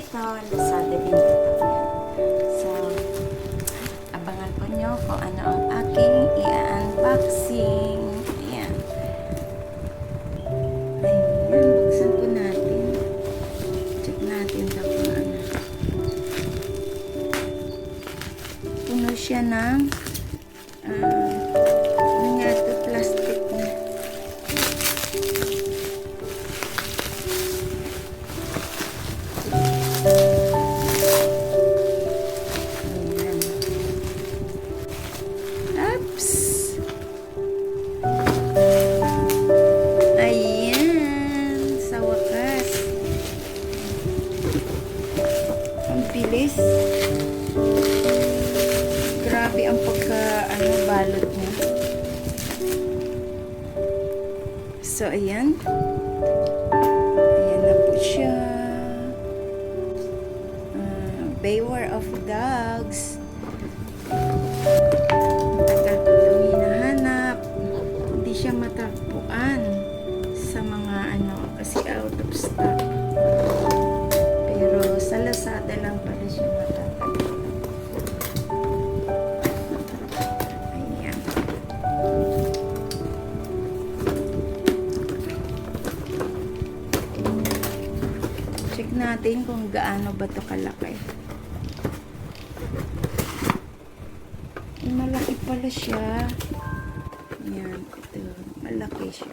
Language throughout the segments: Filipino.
ito. Lazada din ito. So, abangan po nyo kung ano ang aking i-unboxing. Ayan. Ayan, buksan po natin. Check natin ito kung ano. Puno siya ng ano nga ito, plastic na. Ayan. Oops! Ayan! Sa wakas. Ang bilis. Grabe ang balot niya. So, ayan. Ayan na po siya. Beware of dogs. Tagal ko itong hinahanap. Hindi siya matagpuan sa mga kasi out of stock. Pero sa Lazada lang pala siya matatagpuan. Ayan. Check natin kung gaano ba ito kalaki. Malaki pala siya. Ayan, ito. Malaki siya.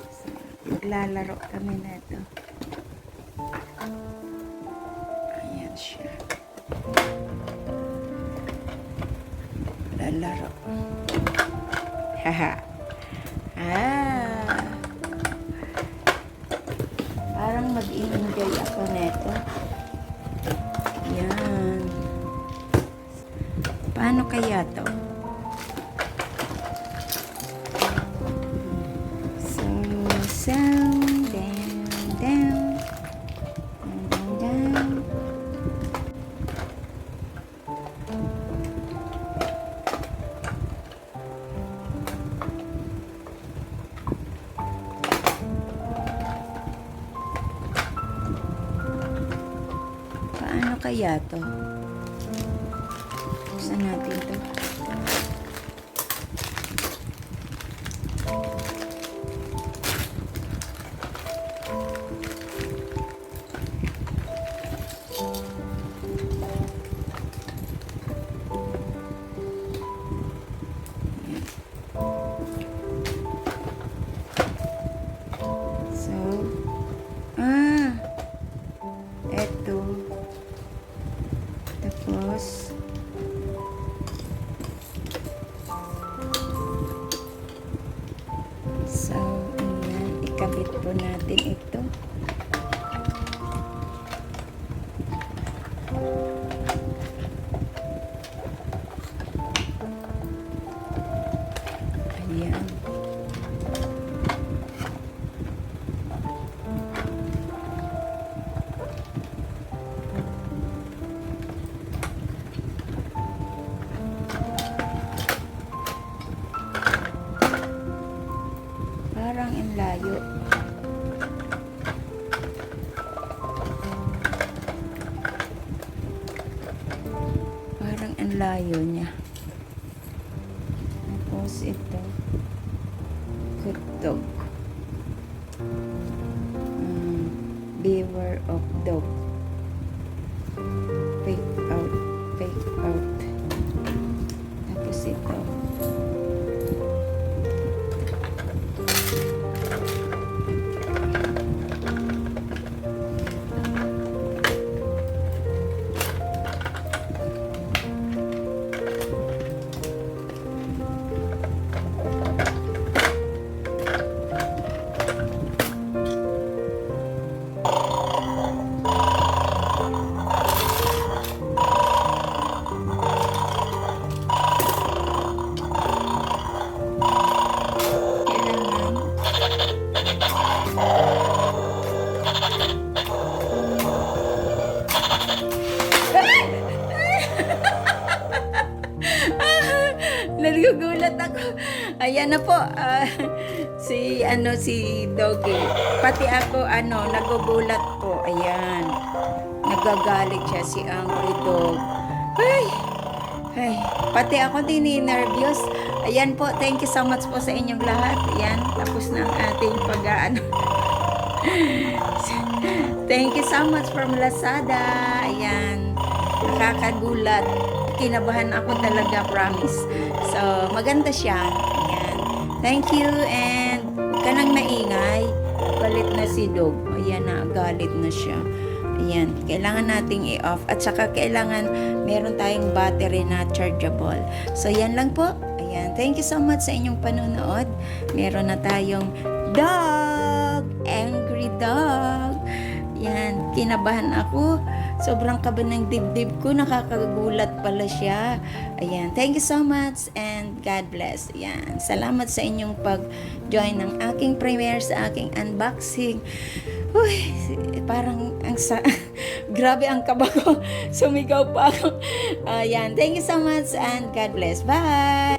So, maglalaro kami na ito. Ayan siya. Lalaro. Haha. Parang mag-enjoy ako neto. Ayan. Paano kaya to? So, down, down, down, down. Paano kaya to? Buksan natin to. So, eto. Tapos, so, ayan, ikabit po natin ito. Ayan. Parang ang layo. Parang ang layo niya. Tapos ito. Kutok. Beware of dog. Fake out. Fake out. Tapos ito. Nagugulat ako. Ayan na po. si Doggy. Pati ako, nagugulat po. Ayan. Nagagalit siya si Angry Dog. Ay, pati ako nervyos. Ayan po, thank you so much po sa inyong lahat. Ayan, tapos na ang ating pag-aano. Thank you so much from Lazada. Ayan, nakakagulat. Kinabahan ako talaga, promise. So, maganda siya. Ayan, thank you and huwag ka nang maingay. Galit na si Dog. Ayan na, galit na siya. Ayan, kailangan nating i-off at saka kailangan meron tayong battery na chargeable. So, yan lang po. Ayan, thank you so much sa inyong panonood. Meron na tayong dog, angry dog. Ayan, kinabahan ako. Sobrang kaba ng dibdib ko. Nakakagulat pala siya. Ayan, thank you so much and God bless. Ayan, salamat sa inyong pag-join ng aking premiere sa aking unboxing. Uy, parang grabe ang kaba ko. Sumigaw pa ako. Ayan, thank you so much and God bless. Bye!